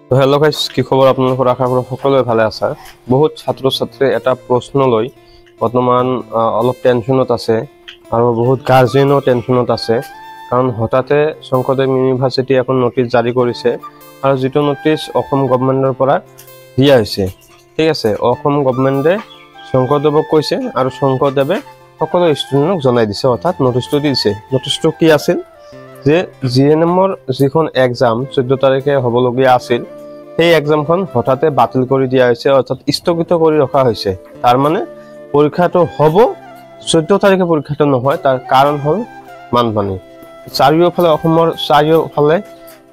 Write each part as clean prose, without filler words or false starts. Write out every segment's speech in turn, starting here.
তো hello' guys, কি খবৰ আপোনালোকৰ? আশা কৰোঁ সকলোৱে ভালে আছে। বহুত ছাত্ৰ ছাত্ৰীয়ে এটা প্ৰশ্ন লৈ বৰ্তমান অলপ টেনশ্যনত আছে আৰু বহুত গাৰ্জেনো টেনশ্যনত আছে। কাৰণ হঠাতে শংকৰদেৱ ইউনিভাৰ্চিটি এখন নটিচ জাৰি কৰিছে আৰু যিটো নটিচ অসম গভৰ্ণমেণ্টৰ পৰা দিয়া হৈছে। ঠিক আছে, অসম গভৰ্ণমেণ্টে শংকৰদেৱক কৈছে আৰু শংকৰদেৱে সকলো ষ্টুডেণ্টক জনাই দিছে, অৰ্থাৎ নটিচটো দিছে। নটিচটো কি আছিল যে জিএনএমৰ যিখন এক্সাম 14 তাৰিখে হ'বলগীয়া আছিল, সেই এক্সামখন হঠাতে বাতিল কৰি দিয়া হৈছে, অৰ্থাৎ স্থগিত কৰি ৰখা হৈছে। তাৰ মানে পৰীক্ষাটো হ'ব 14 তাৰিখে, পৰীক্ষাটো নহয়। তাৰ কাৰণ হ'ল বানপানী। চাৰিওফালে অসমৰ চাৰিওফালে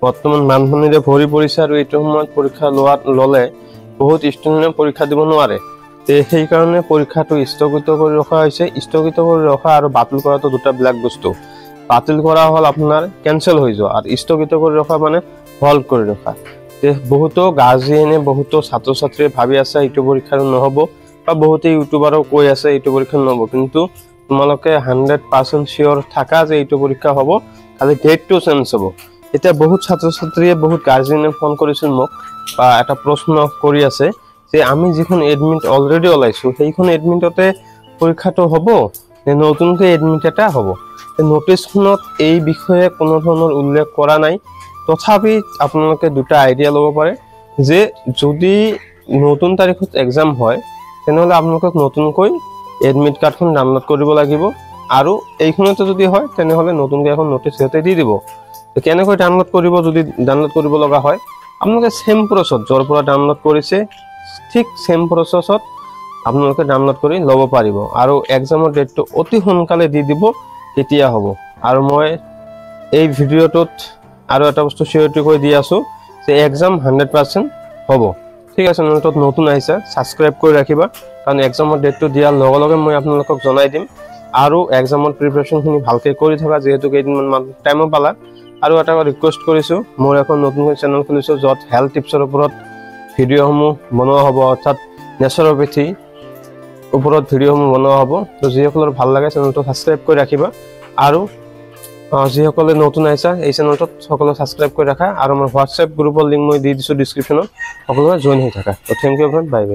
বৰ্তমান বানপানীৰে ভৰি পৰিছে আৰু এইটো সময়ত পৰীক্ষা ল'লে বহুত ষ্টুডেণ্টে পৰীক্ষা দিব নোৱাৰে। সেইকাৰণে পৰীক্ষাটো স্থগিত কৰি ৰখা হৈছে। স্থগিত কৰি ৰখা আৰু বাতিল কৰাটো দুটা বেলেগ বস্তু। বাতিল কৰা হ'ল আপোনাৰ কেঞ্চেল হৈ যোৱা, আৰু স্থগিত কৰি ৰখা মানে হল্ড কৰি ৰখা। বহুতো গাৰ্জিয়ানে, বহুতো ছাত্ৰ ছাত্ৰীয়ে ভাবি আছে এইটো পৰীক্ষা নহ'ব, বা বহুতে ইউটিউবাৰো কৈ আছে এইটো পৰীক্ষা নহ'ব। কিন্তু তোমালোকে 100% চিয়ৰ থাকা যে এইটো পৰীক্ষা হ'ব, খালি ডেটটো চেঞ্জ হ'ব। এতিয়া বহুত ছাত্ৰ ছাত্ৰীয়ে, বহুত গাৰ্জিয়ানে ফোন কৰিছিল মোক, বা এটা প্ৰশ্ন কৰি আছে যে আমি যিখন এডমিট অলৰেডি ওলাইছোঁ, সেইখন এডমিটতে পৰীক্ষাটো হ'ব নে নতুনকৈ এডমিট এটা হ'ব? নটিচখনত এই বিষয়ে কোনো ধৰণৰ উল্লেখ কৰা নাই। তথাপি আপোনালোকে দুটা আইডিয়া ল'ব পাৰে যে যদি নতুন তাৰিখত এক্সাম হয়, তেনেহ'লে আপোনালোকক নতুনকৈ এডমিট কাৰ্ডখন ডাউনলোড কৰিব লাগিব, আৰু এইখনতে যদি হয় তেনেহ'লে নতুনকৈ এখন নটিচ সিহঁতে দি দিব। কেনেকৈ ডাউনলোড কৰিব? যদি ডাউনলোড কৰিব লগা হয়, আপোনালোকে ছেম প্ৰচেছত, য'ৰ পৰা ডাউনলোড কৰিছে ঠিক ছেম প্ৰচেছত আপোনালোকে ডাউনলোড কৰি ল'ব পাৰিব, আৰু এক্সামৰ ডেটটো অতি সোনকালে দি দিব কেতিয়া হ'ব। আৰু মই এই ভিডিঅ'টোত আৰু এটা বস্তু চিয়ৰিটি কৰি দি আছোঁ যে এক্সাম 100% হ'ব। ঠিক আছে, নতুন নতুন আহিছে, ছাবস্ক্ৰাইব কৰি ৰাখিবা, কাৰণ এক্সামৰ ডেটটো দিয়াৰ লগে লগে মই আপোনালোকক জনাই দিম। আৰু এক্সামৰ প্ৰিপেৰেশ্যনখিনি ভালকৈ কৰি থকা, যিহেতু কেইদিনমান টাইমো পালা। আৰু এটা ৰিকুৱেষ্ট কৰিছোঁ, মোৰ এখন নতুনকৈ চেনেল খুলিছোঁ, য'ত হেল্থ টিপছৰ ওপৰত ভিডিঅ'সমূহ বনোৱা হ'ব, অৰ্থাৎ নেচাৰোপেথি ওপৰত ভিডিঅ'সমূহ বনোৱা হ'ব। তো যিসকলৰ ভাল লাগে চেনেলটো ছাবস্ক্ৰাইব কৰি ৰাখিবা, আৰু যিসকলে নতুন আহিছা এই চেনেলটোত সকলোৱে ছাবস্ক্ৰাইব কৰি ৰাখা, আৰু মোৰ হোৱাটছএপ গ্ৰুপৰ লিংক মই দি দিছোঁ ডিছক্ৰিপশ্যনত, সকলোৱে জইন হৈ থাকা। তো thank you friend, bye by.